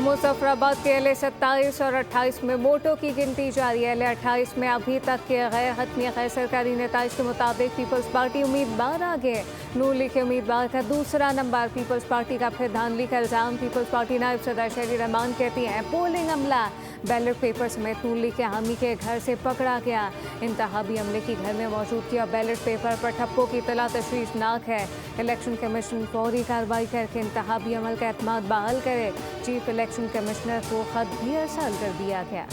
मुजफ्फराबाद के एल 27 और 28 में वोटों की गिनती जारी है। एल 28 में अभी तक के गैर हतमी गैर सरकारी नेताज के मुताबिक पीपल्स पार्टी उम्मीदवार आगे। नून लीग के उम्मीदवार का दूसरा नंबर पीपल्स पार्टी का फिर धांधली का इल्जाम। पीपल्स पार्टी नायब सदर शहरी रहमान कहती हैं पोलिंग अमला बैलेट पेपर समेत नून लीग के हामी के घर से पकड़ा गया। इंतहाबी अमले की घर में मौजूद किया बैलेट पेपर पर ठप्पों की इतला तशवीशनाक है। इलेक्शन कमीशन फौरी कार्रवाई करके इंतहाबी अमल का एतमाद बहाल करे। चीफ इलेक्शन कमिश्नर को खत भी अरसाल कर दिया गया।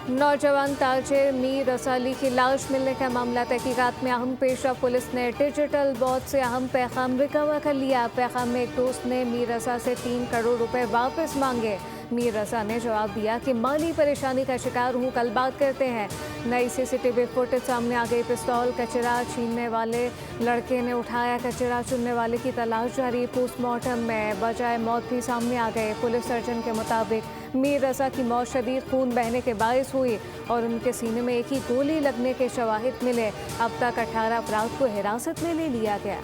नौजवान ताजिर मीर रसाली की लाश मिलने का मामला तहकीकात में अहम पेशा। पुलिस ने डिजिटल बॉट से अहम पैगाम रिकवर कर लिया। पैगाम में एक दोस्त ने मीर रसा से 3 करोड़ रुपए वापस मांगे। मीर रसा ने जवाब दिया कि माली परेशानी का शिकार हूँ, कल बात करते हैं। नई सीसीटीवी फुटेज सामने आ गई। पिस्तौल कचरा छीनने वाले लड़के ने उठाया। कचरा चुनने वाले की तलाश जारी। पोस्टमार्टम में बजाय मौत भी सामने आ गए। पुलिस सर्जन के मुताबिक मीर रसा की मौत शदीद खून बहने के बायस हुई और उनके सीने में एक ही गोली लगने के शवाहिद मिले। अब तक 18 अफराद को हिरासत में ले लिया गया।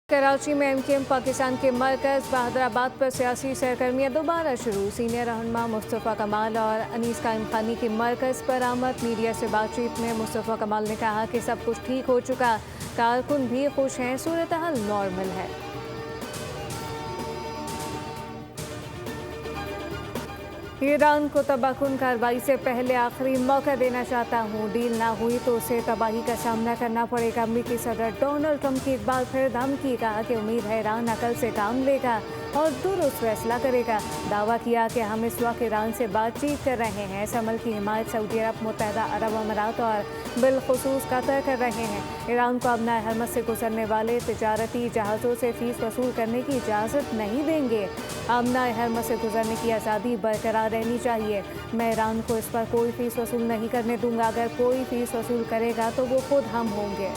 कराची में एमकेएम पाकिस्तान के मरकज़ बहादुराबाद पर सियासी सरगर्मियाँ दोबारा शुरू। सीनियर रहनुमा मुस्तफ़ा कमाल और अनीस कायम खानी की मरकज़ पर आमद। मीडिया से बातचीत में मुस्तफ़ा कमाल ने कहा कि सब कुछ ठीक हो चुका, कारकुन भी खुश हैं, सूरत हाल नॉर्मल है। ईरान को तबाहकुन कार्रवाई से पहले आखिरी मौका देना चाहता हूँ। डील ना हुई तो उसे तबाही का सामना करना पड़ेगा। अमेरिकी सदर डोनाल्ड ट्रंप की एक बार फिर धमकी। कहा कि उम्मीद है ईरान अकल से काम लेगा और दुरुस्त फैसला करेगा। दावा किया कि हम इस वक्त ईरान से बातचीत कर रहे हैं। इस अमल की हिमायत सऊदी अरब, मुत्तहदा अरब अमारात और बिलखुसूस कतर कर रहे हैं। ईरान को अब नाए हरमत से गुजरने वाले तिजारती जहाज़ों से फीस वसूल करने की इजाज़त नहीं देंगे। अब नाए हरमत से गुजरने की आज़ादी बरकरार रहनी चाहिए। मैं ईरान को इस पर कोई फीस वसूल नहीं करने दूंगा। अगर कोई फीस वसूल करेगा तो वो खुद हम होंगे।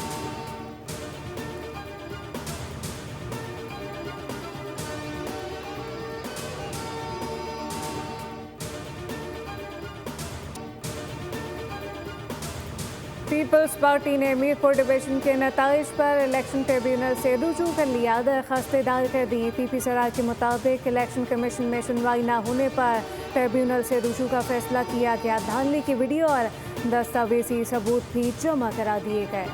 पीपल्स पार्टी ने मीरपुर डिवीजन के नताइज पर इलेक्शन ट्रिब्यूनल से रुजू कर लिया। दरखास्तें दायर कर दी। पीपी सराय के मुताबिक इलेक्शन कमीशन में सुनवाई न होने पर ट्रिब्यूनल से रुजू का फैसला किया गया। धांधली की वीडियो और दस्तावेजी सबूत भी जमा करा दिए गए।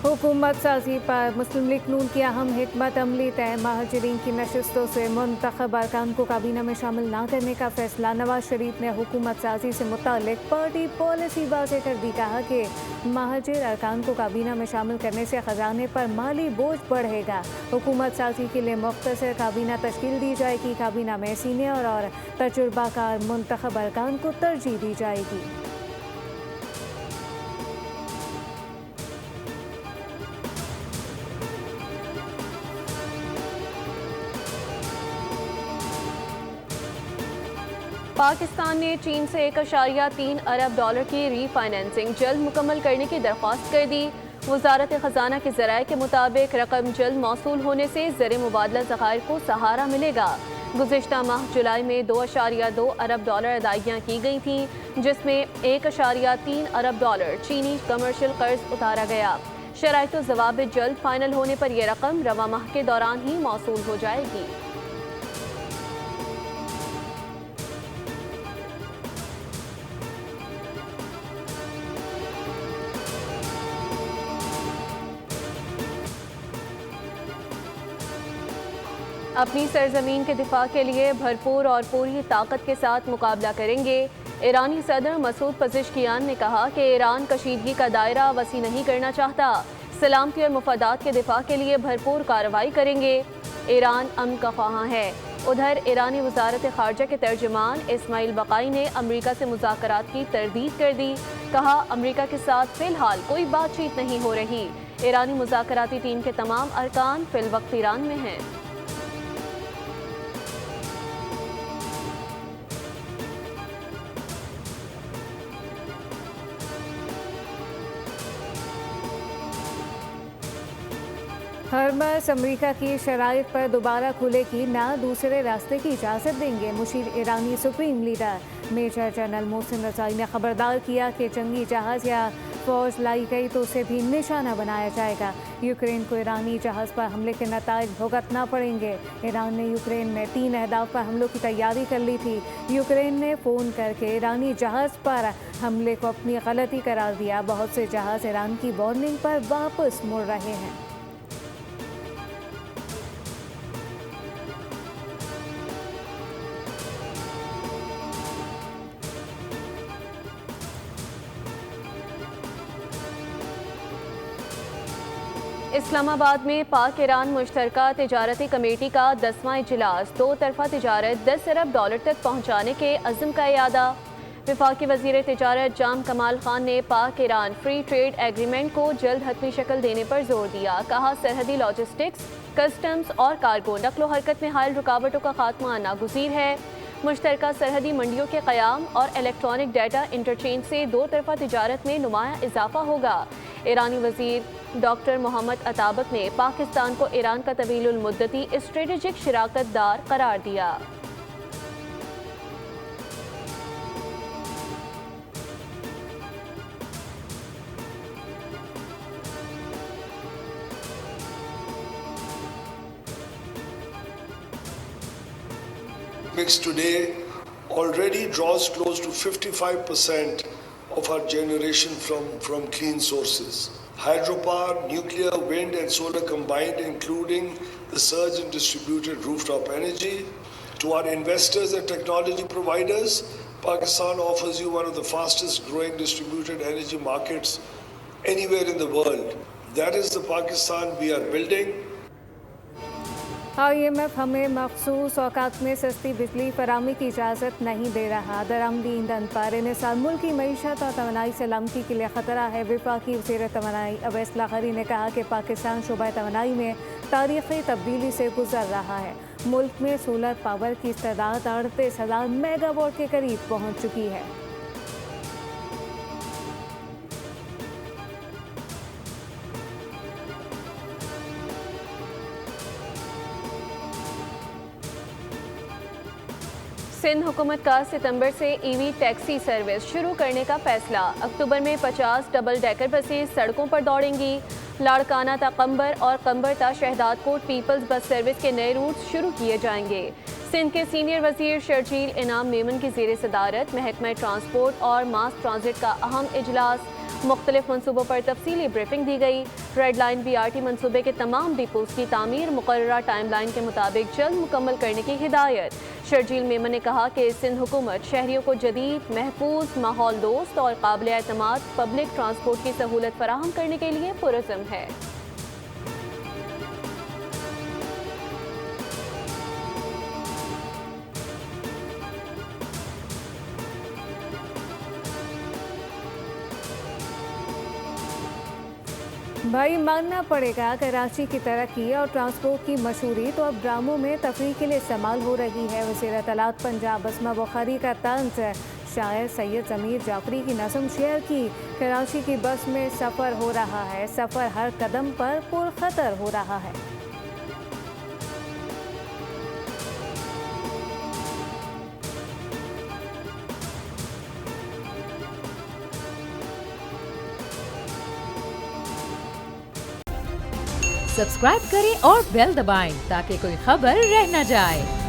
हुकूमत साजी पर मुस्लिम लीग नून की अहम हिकमत अमली तय। महाजरीन की नशस्तों से मुंतखब अरकान को काबीना में शामिल न करने का फैसला। नवाज शरीफ ने हुकूमत साजी से मुतालिक पार्टी पॉलिसी वाज़ेह कर दी। कहा कि महाजिर अरकान को काबीना में शामिल करने से खजाने पर माली बोझ बढ़ेगा। हुकूमत साजी के लिए मुख्तसर काबीना तश्कील दी जाएगी। काबीना में सीनियर और तजुर्बाकार मुंतखब अरकान को तरजीह दी जाएगी। पाकिस्तान ने चीन से 1.3 अरब डॉलर की रीफाइनेंसिंग जल्द मुकम्मल करने की दरख्वास्त कर दी। वजारत खजाना के ज़राए के मुताबिक रकम जल्द मौसूल होने से ज़र मुबादला ज़खायर को सहारा मिलेगा। गुज़िश्ता माह जुलाई में 2.2 अरब डॉलर अदायगियाँ की गई थीं, जिसमें 1.3 अरब डॉलर चीनी कमर्शियल कर्ज उतारा गया। शराइत व ज़वाबित जल्द फाइनल होने पर यह रकम रवा माह के दौरान ही मौसूल हो जाएगी। अपनी सरजमीन के दिफा के लिए भरपूर और पूरी ताकत के साथ मुकाबला करेंगे। ईरानी सदर मसूद पज़ेश्कियान ने कहा कि ईरान कशीदगी का दायरा वसी नहीं करना चाहता। सलामती और मफादात के दिफा के लिए भरपूर कार्रवाई करेंगे। ईरान अमन का ख्वाह है। उधर ईरानी वजारत खारजा के तर्जुमान इस्माइल बकाई ने अमरीका से मुज़ाकरात की तरदीद कर दी। कहा, अमरीका के साथ फिलहाल कोई बातचीत नहीं हो रही। ईरानी मुज़ाकराती टीम के तमाम अरकान फिलवक्त ईरान में हैं। हरमस अमरीका की शराइत पर दोबारा खुले की ना दूसरे रास्ते की इजाज़त देंगे। मुशीर ईरानी supreme leader major general Mohsen Rezaei ने खबरदार किया कि जंगी जहाज़ या फौज लाई गई तो उसे भी निशाना बनाया जाएगा। यूक्रेन को ईरानी जहाज़ पर हमले के नताइज भुगतना पड़ेंगे। ईरान ने यूक्रेन में 3 अहदाफ पर हमलों की तैयारी कर ली थी। यूक्रेन ने फ़ोन करके ईरानी जहाज़ पर हमले को अपनी गलती करार दिया। बहुत से जहाज़ ईरान की वार्निंग पर वापस मुड़ रहे हैं। इस्लामाबाद में पाक ईरान मुश्तरका तिजारती कमेटी का 10वां इजलास 2 तरफा तिजारत 10 अरब डॉलर तक पहुँचाने के अज़्म का इयादा। वफाकी वज़ीर तिजारत जाम कमाल खान ने पाक ईरान फ्री ट्रेड एग्रीमेंट को जल्द हतमी शक्ल देने पर जोर दिया। कहा सरहदी लॉजिस्टिक्स, कस्टम्स और कार्गो नकलो हरकत में हायल रुकावटों का खात्मा नागुज़ीर है। मुश्तरका सरहदी मंडियों के क़याम और इलेक्ट्रॉनिक डाटा इंटरचेंज से 2 तरफा तिजारत में नुमाया इजाफा होगा। ईरानी वज़ीर डॉक्टर मोहम्मद अताबक ने पाकिस्तान को ईरान का तवीलुल मुद्दती स्ट्रेटेजिक शराकतदार करार दिया। Mix today already draws close to 55% of our generation from clean sources. Hydropower, nuclear, wind and solar combined, including the surge in distributed rooftop energy. To our investors and technology providers, Pakistan offers you one of the fastest growing distributed energy markets anywhere in the world. That is the Pakistan we are building. IMF हमें मखसूस औकात में सस्ती बिजली फराहमी की इजाज़त नहीं दे रहा। दरामदी ईंधन पर इन्हिसार मुल्की मईशत और तवानाई सलामती के लिए ख़तरा है। वफाकी वज़ीर तवानाई अवैस लाहरी ने कहा कि पाकिस्तान शोबा तवानाई में तारीख़ी तब्दीली से गुजर रहा है। मुल्क में सोलर पावर की तादाद 38,000 मेगावाट के करीब पहुँच चुकी है। सिंध हुकूमत का सितंबर से ईवी टैक्सी सर्विस शुरू करने का फैसला। अक्टूबर में 50 डबल डेकर बसें सड़कों पर दौड़ेंगी। लाड़काना ता कंबर और कंबर ता शहदादकोट पीपल्स बस सर्विस के नए रूट शुरू किए जाएंगे। सिंध के सीनियर वजीर शर्जील इनाम मेमन की ज़ेर सदारत महकमा ट्रांसपोर्ट और मास ट्रांजिट का अहम इजलास। मुख्तलिफ मनसूबों पर तफसीली ब्रीफिंग दी गई। रेड लाइन BRT मनसूबे के तमाम डिपोज की तामीर मुकर्ररा टाइम लाइन के मुताबिक जल्द मुकम्मल करने की हिदायत। शर्जील मेमन ने कहा कि सिंध हुकूमत शहरियों को जदीद, महफूज, माहौल दोस्त और काबिल एतमाद पब्लिक ट्रांसपोर्ट की सहूलत फराहम करने के लिए पुरज़्म है। भाई मानना पड़ेगा कराची की तरक्की और ट्रांसपोर्ट की मशहूरी तो अब ड्रामों में तफरीह के लिए इस्तेमाल हो रही है। वज़ीर इत्तलात पंजाब अस्मा बुखारी का तंज शायर सैयद ज़मीर जाफरी की नज़म शेयर की। कराची की बस में सफ़र हो रहा है, सफ़र हर कदम पर पुरखतर हो रहा है। सब्सक्राइब करें और बेल दबाएं ताकि कोई खबर रह न जाए।